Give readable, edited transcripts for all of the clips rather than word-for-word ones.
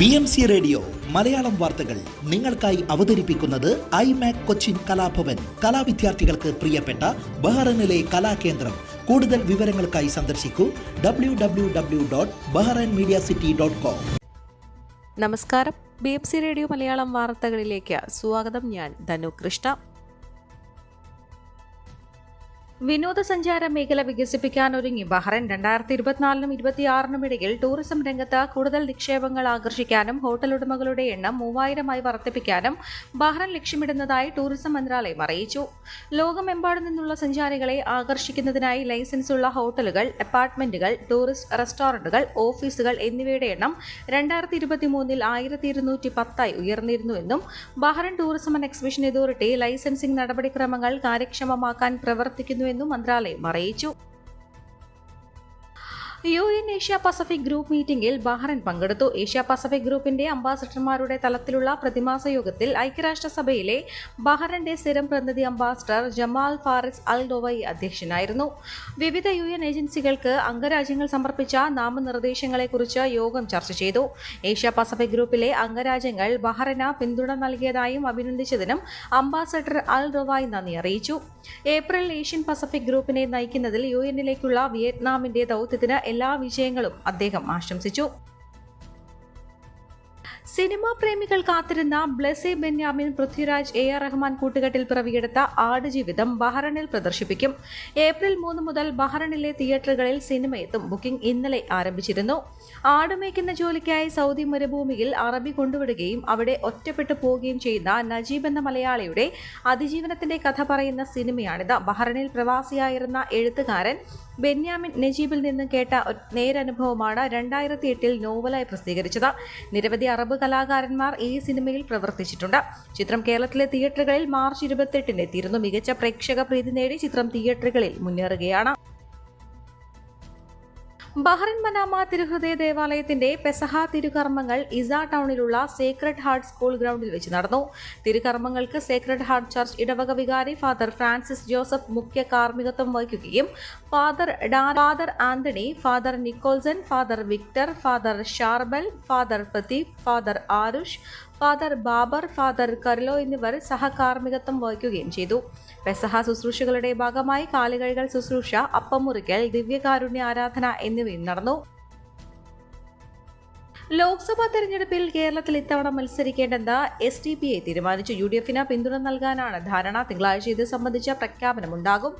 BMC radio Malayalam വാർത്തകൾ നിങ്ങൾക്കായി അവതരിപ്പിക്കുന്നത് ഐമാക് കൊച്ചിൻ കലാഭവൻ. കലാവിദ്യാർത്ഥികൾക്ക് പ്രിയപ്പെട്ട ബഹ്റൈനിലെ കലാകേന്ദ്രം. കൂടുതൽ വിവരങ്ങൾക്കായി സന്ദർശിക്കൂ www.bahrainmediacity.com. നമസ്കാരം. BMC റേഡിയോ മലയാളം വാർത്തകളിലേക്ക് സ്വാഗതം. ഞാൻ ധനു കൃഷ്ണ. വിനോദസഞ്ചാര മേഖല വികസിപ്പിക്കാൻ ഒരുങ്ങി ബഹ്റൈൻ 2024-നും 2026-നും ഇടയിൽ ടൂറിസം രംഗത്ത് കൂടുതൽ നിക്ഷേപങ്ങൾ ആകർഷിക്കാനും ഹോട്ടൽ ഉടമകളുടെ എണ്ണം 3000-ആയി വർദ്ധിപ്പിക്കാനും ബഹ്റൈൻ ലക്ഷ്യമിടുന്നതായി ടൂറിസം മന്ത്രാലയം അറിയിച്ചു. ലോകമെമ്പാടും നിന്നുള്ള സഞ്ചാരികളെ ആകർഷിക്കുന്നതിനായി ലൈസൻസുള്ള ഹോട്ടലുകൾ, അപ്പാർട്ട്മെന്റുകൾ, ടൂറിസ്റ്റ് റെസ്റ്റോറന്റുകൾ, ഓഫീസുകൾ എന്നിവയുടെ എണ്ണം 2023-ൽ 1210-ആയി ഉയർന്നിരുന്നുവെന്നും Bahrain tourism and exhibition authority licensing നടപടിക്രമങ്ങൾ കാര്യക്ഷമമാക്കാൻ പ്രവർത്തിക്കുന്നു എന്നും മന്ത്രാലയം അറിയിച്ചു. UN ഏഷ്യ പസഫിക് ഗ്രൂപ്പ് മീറ്റിംഗിൽ ബഹ്റൈൻ പങ്കെടുത്തു. ഏഷ്യ പസഫിക് ഗ്രൂപ്പിന്റെ അംബാസഡർമാരുടെ തലത്തിലുള്ള പ്രതിമാസ യോഗത്തിൽ ഐക്യരാഷ്ട്രസഭയിലെ ബഹ്റൈന്റെ സ്ഥിരം പ്രതിനിധി ambassador Jamal Faris Al Dowai അധ്യക്ഷനായിരുന്നു. വിവിധ UN ഏജൻസികൾക്ക് അംഗരാജ്യങ്ങൾ സമർപ്പിച്ച നാമനിർദ്ദേശങ്ങളെക്കുറിച്ച് യോഗം ചർച്ച ചെയ്തു. ഏഷ്യ പസഫിക് ഗ്രൂപ്പിലെ അംഗരാജ്യങ്ങൾ ബഹ്റൈന് പിന്തുണ നൽകിയതായും അഭിനന്ദിച്ചതിനും അംബാസഡർ അൽ ഡോവൈ നന്ദി അറിയിച്ചു. ഏപ്രിൽ ഏഷ്യൻ പസഫിക് ഗ്രൂപ്പിനെ നയിക്കുന്നതിൽ UNലേക്കുള്ള വിയറ്റ്നാമിന്റെ ദൗത്യത്തിന് എല്ലാ വിജയങ്ങളും അദ്ദേഹം ആശംസിച്ചു. സിനിമാ പ്രേമികൾ കാത്തിരുന്ന ബ്ലെസി ബെന്യാമിൻ പൃഥ്വിരാജ് AR റഹ്മാൻ കൂട്ടുകെട്ടിൽ പിറവിയെടുത്ത ആടുജീവിതം ബഹ്റൈനിൽ പ്രദർശിപ്പിക്കും. ഏപ്രിൽ 3 മുതൽ ബഹ്റൈനിലെ തിയേറ്ററുകളിൽ സിനിമ എത്തും. ബുക്കിംഗ് ഇന്നലെ ആരംഭിച്ചിരുന്നു. ആടുമേയ്ക്കുന്ന ജോലിക്കായി സൗദി മരുഭൂമിയിൽ അറബി കൊണ്ടുവിടുകയും അവിടെ ഒറ്റപ്പെട്ടു പോവുകയും ചെയ്യുന്ന നജീബ് എന്ന മലയാളിയുടെ അതിജീവനത്തിന്റെ കഥ പറയുന്ന സിനിമയാണിത്. ബഹ്റൈനിൽ പ്രവാസിയായിരുന്ന എഴുത്തുകാരൻ ബെന്യാമിൻ നജീബിൽ നിന്നും കേട്ട നേരനുഭവമാണ് 2008-ൽ നോവലായി പ്രസിദ്ധീകരിച്ചത്. നിരവധി അറബ് കലാകാരന്മാർ ഈ സിനിമയിൽ പ്രവർത്തിച്ചിട്ടുണ്ട്. ചിത്രം കേരളത്തിലെ തിയേറ്ററുകളിൽ മാർച്ച് 28-ന് എത്തിയിരുന്നു. മികച്ച പ്രേക്ഷക പ്രീതി നേടി ചിത്രം തിയേറ്ററുകളിൽ മുന്നേറുകയാണ്. ബഹ്റൈൻ മനാമ തിരുഹൃദയ ദേവാലയത്തിന്റെ പെസഹ തിരുകർമ്മങ്ങൾ ഇസ ടൗണിലുള്ള സേക്രഡ് ഹാർട്ട് സ്കൂൾ ഗ്രൗണ്ടിൽ വെച്ച് നടന്നു. തിരുകർമ്മങ്ങൾക്ക് സേക്രഡ് ഹാർട്ട് ചർച്ച് ഇടവക വികാരി ഫാദർ ഫ്രാൻസിസ് ജോസഫ് മുഖ്യ കാർമ്മികത്വം വഹിക്കുകയും father Antony, father Nicholson, father Victor, father Sharbel, father Pradeep, father Aarush, father Babar, father Carlo എന്നിവർ സഹകാർമ്മികത്വം വഹിക്കുകയും ചെയ്തു. പെസഹ ശുശ്രൂഷകളുടെ ഭാഗമായി കാലുകഴുകൽ ശുശ്രൂഷ, അപ്പം മുറിക്കൽ, ദിവ്യകാരുണ്യ ആരാധന എന്നിവയും നടന്നു. ലോക്സഭാ തെരഞ്ഞെടുപ്പിൽ കേരളത്തിൽ ഇത്തവണ മത്സരിക്കേണ്ടെന്ന് SDPI തീരുമാനിച്ചു. UDFന് പിന്തുണ നൽകാനാണ് ധാരണ. തിങ്കളാഴ്ച ഇത് സംബന്ധിച്ച പ്രഖ്യാപനമുണ്ടാകും.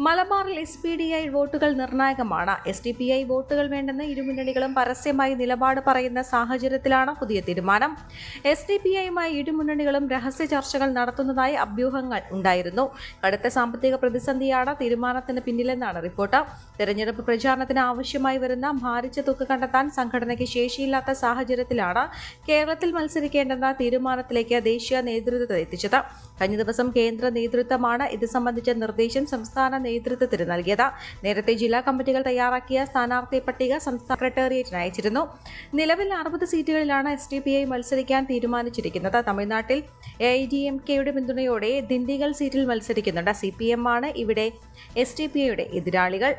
മലബാറിൽ SPDI വോട്ടുകൾ നിർണായകമാണ്. SDPI വോട്ടുകൾ വേണ്ടെന്ന് ഇരുമുന്നണികളും പരസ്യമായി നിലപാട് പറയുന്ന സാഹചര്യത്തിലാണ് പുതിയ തീരുമാനം. SDPIയുമായി ഇരുമുന്നണികളും രഹസ്യ ചർച്ചകൾ നടത്തുന്നതായി അഭ്യൂഹങ്ങൾ ഉണ്ടായിരുന്നു. കടുത്ത സാമ്പത്തിക പ്രതിസന്ധിയാണ് തീരുമാനത്തിന് പിന്നിലെന്നാണ് റിപ്പോർട്ട്. തെരഞ്ഞെടുപ്പ് പ്രചാരണത്തിന് ആവശ്യമായി വരുന്ന ഭാരിച്ച തുക കണ്ടെത്താൻ സംഘടനയ്ക്ക് ശേഷിയില്ലാത്ത സാഹചര്യത്തിലാണ് കേരളത്തിൽ മത്സരിക്കേണ്ടെന്ന തീരുമാനത്തിലേക്ക് ദേശീയ നേതൃത്വത്തെ എത്തിച്ചത്. കഴിഞ്ഞ ദിവസം കേന്ദ്ര നേതൃത്വമാണ് ഇത് സംബന്ധിച്ച നിർദ്ദേശം സംസ്ഥാന നേതൃത്വത്തിന് നൽകിയത്. നേരത്തെ ജില്ലാ കമ്മിറ്റികൾ തയ്യാറാക്കിയ സ്ഥാനാർത്ഥി പട്ടിക സംസ്ഥാന സെക്രട്ടേറിയറ്റിന് അയച്ചിരുന്നു. നിലവിൽ 60 സീറ്റുകളിലാണ് SDPI മത്സരിക്കാൻ തീരുമാനിച്ചിരിക്കുന്നത്. തമിഴ്നാട്ടിൽ AIDMKയുടെ പിന്തുണയോടെ ദിണ്ടിഗൽ സീറ്റിൽ മത്സരിക്കുന്നുണ്ട്. CPM ആണ് ഇവിടെ SDPIയുടെ എതിരാളികൾ.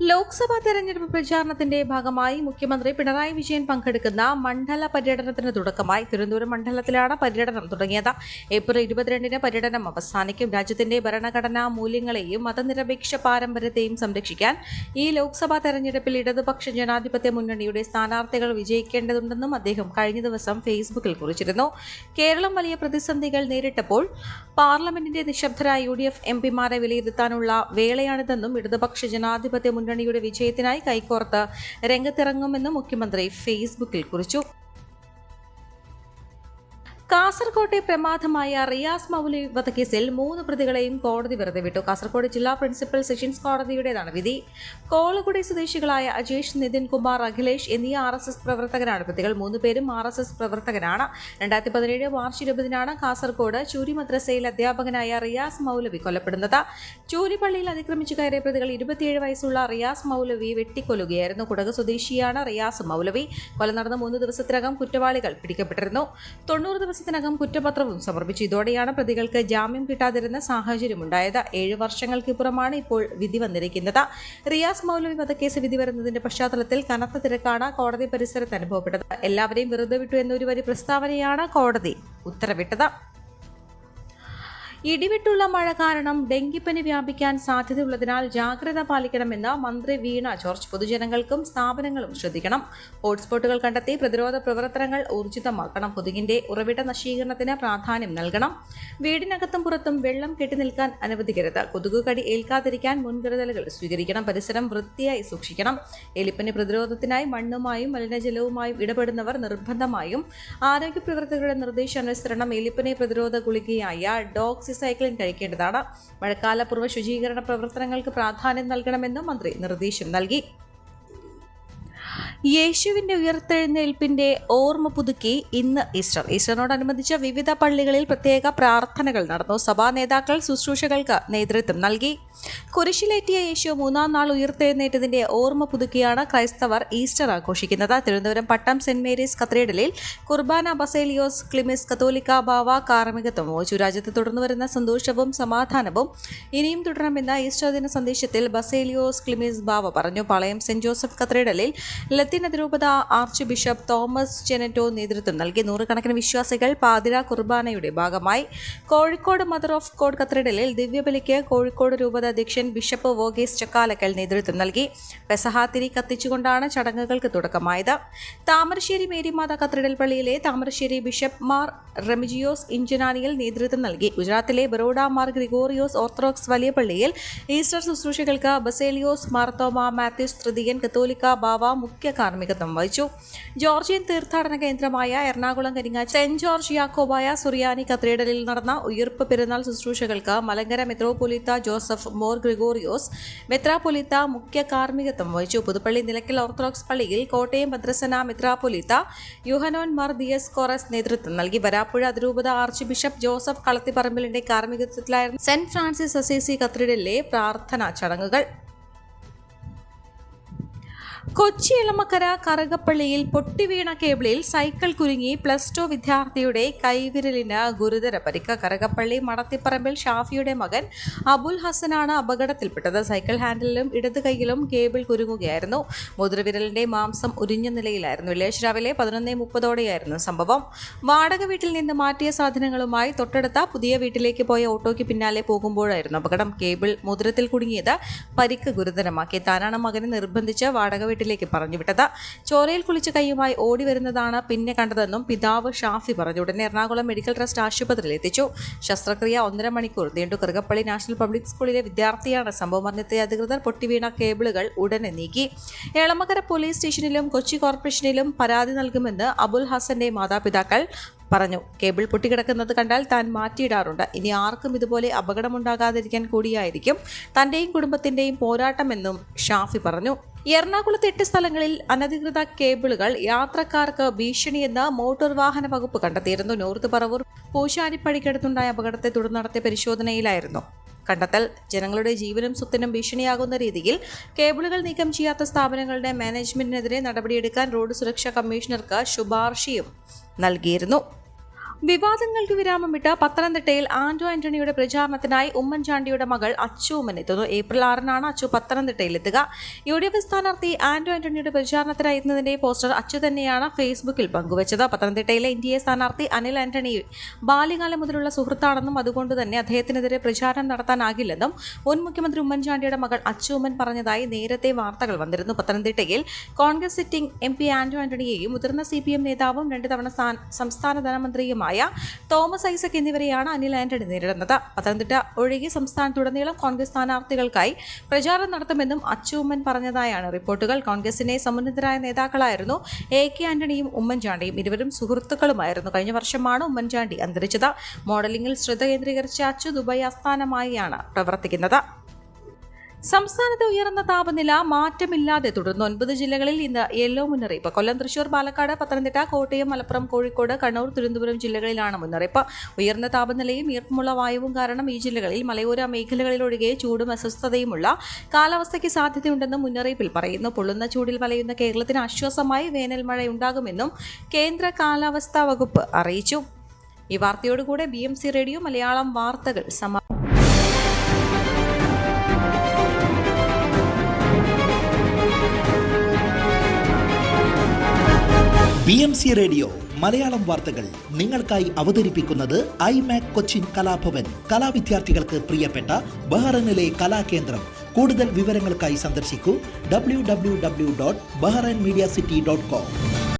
ലോക്സഭാ തെരഞ്ഞെടുപ്പ് പ്രചാരണത്തിന്റെ ഭാഗമായി മുഖ്യമന്ത്രി പിണറായി വിജയൻ പങ്കെടുക്കുന്ന മണ്ഡല പര്യടനത്തിന് തുടക്കമായി. തിരുവനന്തപുരം മണ്ഡലത്തിലാണ് പര്യടനം തുടങ്ങിയത്. ഏപ്രിൽ 22-ന് പര്യടനം അവസാനിക്കും. രാജ്യത്തിന്റെ ഭരണഘടനാ മൂല്യങ്ങളെയും മതനിരപേക്ഷ പാരമ്പര്യത്തെയും സംരക്ഷിക്കാൻ ഈ ലോക്സഭാ തെരഞ്ഞെടുപ്പിൽ ഇടതുപക്ഷ ജനാധിപത്യ മുന്നണിയുടെ സ്ഥാനാർത്ഥികൾ വിജയിക്കേണ്ടതുണ്ടെന്നും അദ്ദേഹം കഴിഞ്ഞ ദിവസം ഫേസ്ബുക്കിൽ കുറിച്ചിരുന്നു. കേരളം വലിയ പ്രതിസന്ധികൾ നേരിട്ടപ്പോൾ പാർലമെന്റിന്റെ നിശബ്ദരായ UDF MPമാരെ വിലയിരുത്താനുള്ള വേളയാണിതെന്നും ഇടതുപക്ഷ ജനാധിപത്യ മുന്നണിയുടെ വിജയത്തിനായി കൈകോർത്ത് രംഗത്തിറങ്ങുമെന്നും മുഖ്യമന്ത്രി ഫേസ്ബുക്കിൽ കുറിച്ചു. കാസർകോട്ടെ പ്രമാദമായ റിയാസ് മൗലവി വധക്കേസിൽ 3 പ്രതികളെയും കോടതി വെറുതെ വിട്ടു. കാസർകോട് ജില്ലാ പ്രിൻസിപ്പൽ സെഷൻസ് കോടതിയുടേതാണ് വിധി. കോളകുടി സ്വദേശികളായ അജേഷ്, നിതിൻ കുമാർ, അഖിലേഷ് എന്നീ RSS പ്രവർത്തകരാണ് പ്രതികൾ. 3 പേരും RSS പ്രവർത്തകരാണ്. 2017 മാർച്ച് 20-നാണ് കാസർകോട് ചൂരി മദ്രസയിൽ അധ്യാപകനായ റിയാസ് മൗലവി കൊല്ലപ്പെടുന്നത്. ചൂരി പള്ളിയിൽ അതിക്രമിച്ചു കയറിയ പ്രതികൾ 27 വയസ്സുള്ള റിയാസ് മൗലവി വെട്ടിക്കൊല്ലുകയായിരുന്നു. കുടക് സ്വദേശിയാണ് റിയാസ് മൗലവി. കൊല നടന്ന 3 ദിവസത്തിനകം കുറ്റവാളികൾ പിടിക്കപ്പെട്ടിരുന്നു. 90 ദിവസത്തെ ദിവസത്തിനകം കുറ്റപത്രവും സമർപ്പിച്ചു. ഇതോടെയാണ് പ്രതികൾക്ക് ജാമ്യം കിട്ടാതിരുന്ന സാഹചര്യമുണ്ടായത്. 7 വർഷങ്ങൾക്കിപ്പുറമാണ് ഇപ്പോൾ വിധി വന്നിരിക്കുന്നത്. റിയാസ് മൗലവി വധക്കേസ് വിധി വരുന്നതിന്റെ പശ്ചാത്തലത്തിൽ കനത്ത തിരക്കാണ് കോടതി പരിസരത്ത് അനുഭവപ്പെട്ടത്. എല്ലാവരെയും വെറുതെ വിട്ടു എന്നൊരു വരി പ്രസ്താവനയാണ് കോടതി ഉത്തരവിട്ടത്. ഇടിവിട്ടുള്ള മഴ കാരണം ഡെങ്കിപ്പനി വ്യാപിക്കാൻ സാധ്യതയുള്ളതിനാൽ ജാഗ്രത പാലിക്കണമെന്ന് മന്ത്രി വീണ ജോർജ്. പൊതുജനങ്ങൾക്കും സ്ഥാപനങ്ങളും ശ്രദ്ധിക്കണം. ഹോട്ട്സ്പോട്ടുകൾ കണ്ടെത്തി പ്രതിരോധ പ്രവർത്തനങ്ങൾ ഊർജിതമാക്കണം. കൊതുകിന്റെ ഉറവിട നശീകരണത്തിന് പ്രാധാന്യം നൽകണം. വീടിനകത്തും പുറത്തും വെള്ളം കെട്ടിനിൽക്കാൻ അനുവദിക്കരുത്. കൊതുകുകടി ഏൽക്കാതിരിക്കാൻ മുൻകരുതലുകൾ സ്വീകരിക്കണം. പരിസരം വൃത്തിയായി സൂക്ഷിക്കണം. എലിപ്പനി പ്രതിരോധത്തിനായി മണ്ണുമായും മലിനജലവുമായും ഇടപെടുന്നവർ നിർബന്ധമായും ആരോഗ്യ പ്രവർത്തകരുടെ നിർദ്ദേശാനുസരണം എലിപ്പനി പ്രതിരോധ ഗുളികയായ ഡോക്സിസൈക്ലിൻ കഴിക്കേണ്ടതാണ്. മഴക്കാലപൂർവ്വ ശുചീകരണ പ്രവർത്തനങ്ങൾക്ക് പ്രാധാന്യം നൽകണമെന്നും മന്ത്രി നിർദ്ദേശം നൽകി. യേശുവിന്റെ ഉയർത്തെഴുന്നേൽപ്പിന്റെ ഓർമ്മ പുതുക്കി ഇന്ന് ഈസ്റ്റർ. ഈസ്റ്ററിനോടനുബന്ധിച്ച് വിവിധ പള്ളികളിൽ പ്രത്യേക പ്രാർത്ഥനകൾ നടന്നു. സഭാ നേതാക്കൾ ശുശ്രൂഷകൾക്ക് നേതൃത്വം നൽകി. കുരിശിലേറ്റിയ യേശു 3-ാം നാൾ ഉയർത്തെഴുന്നേറ്റതിന്റെ ഓർമ്മ പുതുക്കിയാണ് ക്രൈസ്തവർ ഈസ്റ്റർ ആഘോഷിക്കുന്നത്. തിരുവനന്തപുരം പട്ടം സെന്റ് മേരീസ് കത്തീഡ്രലിൽ കുർബാന ബസേലിയോസ് ക്ലിമിസ് കത്തോലിക്ക ബാവ കാർമ്മികത്വം വഹിച്ചു. രാജ്യത്ത് തുടർന്നുവരുന്ന സന്തോഷവും സമാധാനവും ഇനിയും തുടരണമെന്ന ഈസ്റ്റർ ദിന സന്ദേശത്തിൽ ബസേലിയോസ് ക്ലിമിസ് ബാവ പറഞ്ഞു. പാളയം സെന്റ് ജോസഫ് കത്തീഡ്രലിൽ ലത്തീൻ അതിരൂപത ആർച്ച് ബിഷപ്പ് തോമസ് ജെനറ്റോ നേതൃത്വം നൽകി. നൂറുകണക്കിന് വിശ്വാസികൾ പാതിര കുർബാനയുടെ ഭാഗമായി. കോഴിക്കോട് മദർ ഓഫ് ഗോഡ് കത്തീഡ്രലിൽ ദിവ്യബലിക്ക് കോഴിക്കോട് രൂപത അധ്യക്ഷൻ ബിഷപ്പ് വോഗേസ് ചക്കാലക്കൽ നേതൃത്വം നൽകി. പെസഹാത്തിരി കത്തിച്ചുകൊണ്ടാണ് ചടങ്ങുകൾക്ക് തുടക്കമായത്. താമരശ്ശേരി മേരിമാത കത്തീഡ്രൽ പള്ളിയിലെ താമരശ്ശേരി ബിഷപ്പ് മാർ റെമിജിയോസ് ഇഞ്ചനാനിയിൽ നേതൃത്വം നൽകി. ഗുജറാത്തിലെ ബറോഡ മാർ ഗ്രിഗോറിയോസ് ഓർത്തഡോക്സ് വലിയ പള്ളിയിൽ ഈസ്റ്റർ ശുശ്രൂഷകൾക്ക് ബസേലിയോസ് മാർത്തോമ മാത്യൂസ് തൃതീയൻ കത്തോലിക്ക ബാവ മുഖ്യ കാർമ്മികത്വം വഹിച്ചു. ജോർജിയൻ തീർത്ഥാടന കേന്ദ്രമായ എറണാകുളം കരിങ്ങാൽ സെന്റ് ജോർജ് യാക്കോബായ സുറിയാനി കത്തീഡ്രലിൽ നടന്ന ഉയിർപ്പ് പെരുന്നാൾ ശുശ്രൂഷകൾക്ക് മലങ്കര മെത്രോപൊലീത്ത ജോസഫ് മോർ ഗ്രിഗോറിയോസ് മെത്രാപൊലീത്ത മുഖ്യ കാർമ്മികത്വം വഹിച്ചു. പുതുപ്പള്ളി നിലയ്ക്കൽ ഓർത്തഡോക്സ് പള്ളിയിൽ കോട്ടയം ഭദ്രസന മെത്രാപൊലീത്ത യുഹനോൻ മാർ ദിയസ് കോറസ് നേതൃത്വം നൽകി. വരാപ്പുഴ അതിരൂപത arch bishop Joseph കളത്തിപ്പറമ്പിലിന്റെ കാർമ്മികത്വത്തിലായിരുന്നു saint Francis Assisi കത്തീഡ്രലിലെ പ്രാർത്ഥനാ ചടങ്ങുകൾ. കൊച്ചി എളമക്കര കറുകപ്പള്ളിയിൽ പൊട്ടിവീണ കേബിളിൽ സൈക്കിൾ കുരുങ്ങി +2 വിദ്യാർത്ഥിയുടെ കൈവിരലിന് ഗുരുതര പരിക്ക്. കറുകപ്പള്ളി മടത്തിപ്പറമ്പിൽ ഷാഫിയുടെ മകൻ അബുൽ ഹസനാണ് അപകടത്തിൽപ്പെട്ടത്. സൈക്കിൾ ഹാൻഡിലും ഇടത് കൈയിലും കേബിൾ കുരുങ്ങുകയായിരുന്നു. മുതിർവിരലിന്റെ മാംസം ഉരിഞ്ഞ നിലയിലായിരുന്നു. വെള്ളിയാഴ്ച രാവിലെ 11:30 സംഭവം. വാടക വീട്ടിൽ നിന്ന് മാറ്റിയ സാധനങ്ങളുമായി തൊട്ടടുത്ത പുതിയ വീട്ടിലേക്ക് പോയ ഓട്ടോയ്ക്ക് പിന്നാലെ പോകുമ്പോഴായിരുന്നു അപകടം. കേബിൾ മോതിരത്തിൽ കുടുങ്ങിയത് പരിക്ക് ഗുരുതരമാക്കി. താനാണ് മകനെ നിർബന്ധിച്ച് വാടക വീട്ടിലേക്ക് പറഞ്ഞുവിട്ടത്. ചോരയിൽ കുളിച്ച കൈയുമായി ഓടി വരുന്നതാണ് പിന്നെ കണ്ടതെന്നും പിതാവ് ഷാഫി പറഞ്ഞു. ഉടനെ എറണാകുളം മെഡിക്കൽ ട്രസ്റ്റ് ആശുപത്രിയിൽ എത്തിച്ചു. ശസ്ത്രക്രിയ 1.5 മണിക്കൂർ നീണ്ടു. കറുകപ്പള്ളി നാഷണൽ പബ്ലിക് സ്കൂളിലെ വിദ്യാർത്ഥിയാണ്. സംഭവം അറിഞ്ഞെത്തിയ അധികൃതർ പൊട്ടിവീണ കേബിളുകൾ ഉടനെ നീക്കി. എളമക്കര പോലീസ് സ്റ്റേഷനിലും കൊച്ചി കോർപ്പറേഷനിലും പരാതി നൽകുമെന്ന് അബുൽ ഹസന്റെ മാതാപിതാക്കൾ പറഞ്ഞു. കേബിൾ പൊട്ടിക്കിടക്കുന്നത് കണ്ടാൽ താൻ മാറ്റിയിടാറുണ്ട്. ഇനി ആർക്കും ഇതുപോലെ അപകടമുണ്ടാകാതിരിക്കാൻ കൂടിയായിരിക്കും തന്റെയും കുടുംബത്തിന്റെയും പോരാട്ടമെന്നും ഷാഫി പറഞ്ഞു. എറണാകുളത്ത് 8 സ്ഥലങ്ങളിൽ അനധികൃത കേബിളുകൾ യാത്രക്കാർക്ക് ഭീഷണിയെന്ന് മോട്ടോർ വാഹന വകുപ്പ് കണ്ടെത്തിയിരുന്നു. നോർത്ത് പറവൂർ പൂശാരിപ്പടിക്കടുത്തുണ്ടായ അപകടത്തെ തുടർന്ന് നടത്തിയ പരിശോധനയിലായിരുന്നു കണ്ടെത്തൽ. ജനങ്ങളുടെ ജീവനും സ്വത്തിനും ഭീഷണിയാകുന്ന രീതിയിൽ കേബിളുകൾ നീക്കം ചെയ്യാത്ത സ്ഥാപനങ്ങളുടെ മാനേജ്മെന്റിനെതിരെ നടപടിയെടുക്കാൻ റോഡ് സുരക്ഷാ കമ്മീഷണർക്ക് ശുപാർശയും നൽകിയിരുന്നു. വിവാദങ്ങൾക്ക് വിരാമമിട്ട് പത്തനംതിട്ടയിൽ ആന്റോ ആന്റണിയുടെ പ്രചാരണത്തിനായി ഉമ്മൻചാണ്ടിയുടെ മകൾ അച്ചു ഉമ്മൻ എത്തുന്നു. ഏപ്രിൽ 6-നാണ് അച്ചു പത്തനംതിട്ടയിലെത്തുക. UDF സ്ഥാനാർത്ഥി ആന്റോ ആന്റണിയുടെ പ്രചാരണത്തിനായി എത്തുന്നതിന്റെ പോസ്റ്റർ അച്ചു തന്നെയാണ് ഫേസ്ബുക്കിൽ പങ്കുവച്ചത്. പത്തനംതിട്ടയിലെ NDA സ്ഥാനാർത്ഥി അനിൽ ആന്റണി ബാല്യകാലം മുതലുള്ള സുഹൃത്താണെന്നും അതുകൊണ്ട് തന്നെ അദ്ദേഹത്തിനെതിരെ പ്രചാരണം നടത്താനാകില്ലെന്നും മുൻ മുഖ്യമന്ത്രി ഉമ്മൻചാണ്ടിയുടെ മകൾ അച്ചു ഉമ്മൻ പറഞ്ഞതായി നേരത്തെ വാർത്തകൾ വന്നിരുന്നു. പത്തനംതിട്ടയിൽ കോൺഗ്രസ് സിറ്റിംഗ് MP ആന്റോ ആന്റണിയെയും മുതിർന്ന CPM നേതാവും 2 തവണ സംസ്ഥാന ധനമന്ത്രിയുമായ തോമസ് ഐസക് എന്നിവരെയാണ് അനിൽ ആന്റണി നേരിടുന്നത്. പത്തനംതിട്ട ഒഴികെ സംസ്ഥാനത്തുടനീളം കോൺഗ്രസ് സ്ഥാനാർത്ഥികൾക്കായി പ്രചാരണം നടത്തുമെന്നും അച്ചു ഉമ്മൻ പറഞ്ഞതായാണ് റിപ്പോർട്ടുകൾ. കോൺഗ്രസിനെ സമുന്നതരായ നേതാക്കളായിരുന്നു AK ആന്റണിയും ഉമ്മൻചാണ്ടിയും. ഇരുവരും സുഹൃത്തുക്കളുമായിരുന്നു. കഴിഞ്ഞ വർഷമാണ് ഉമ്മൻചാണ്ടി അന്തരിച്ചത്. മോഡലിംഗിൽ ശ്രദ്ധ കേന്ദ്രീകരിച്ച അച്ചു ദുബായ് ആസ്ഥാനമായാണ് പ്രവർത്തിക്കുന്നത്. സംസ്ഥാനത്ത് ഉയർന്ന താപനില മാറ്റമില്ലാതെ തുടർന്നു. 9 ജില്ലകളിൽ ഇന്ന് യെല്ലോ മുന്നറിയിപ്പ്. കൊല്ലം, തൃശൂർ, പാലക്കാട്, പത്തനംതിട്ട, കോട്ടയം, മലപ്പുറം, കോഴിക്കോട്, കണ്ണൂർ, തിരുവനന്തപുരം ജില്ലകളിലാണ് മുന്നറിയിപ്പ്. ഉയർന്ന താപനിലയും ഈർപ്പമുള്ള വായുവും കാരണം ഈ ജില്ലകളിൽ മലയോര മേഖലകളിലൊഴികെ ചൂടും അസ്വസ്ഥതയുമുള്ള കാലാവസ്ഥയ്ക്ക് സാധ്യതയുണ്ടെന്നും മുന്നറിയിപ്പിൽ പറയുന്നു. പൊള്ളുന്ന ചൂടിൽ വലയുന്ന കേരളത്തിന് ആശ്വാസമായി വേനൽ മഴയുണ്ടാകുമെന്നും കേന്ദ്ര കാലാവസ്ഥാ വകുപ്പ് അറിയിച്ചു. ഈ വാർത്തയോടുകൂടെ BMC റേഡിയോ മലയാളം വാർത്തകൾ BMC റേഡിയോ മലയാളം വാർത്തകൾ നിങ്ങൾക്കായി അവതരിപ്പിക്കുന്നത് ഐമാക് കൊച്ചിൻ കലാഭവൻ. കലാവിദ്യാർത്ഥികൾക്ക് പ്രിയപ്പെട്ട ബഹ്റൈനിലെ കലാകേന്ദ്രം. കൂടുതൽ വിവരങ്ങൾക്കായി സന്ദർശിക്കൂ www.bahrainmediacity.com.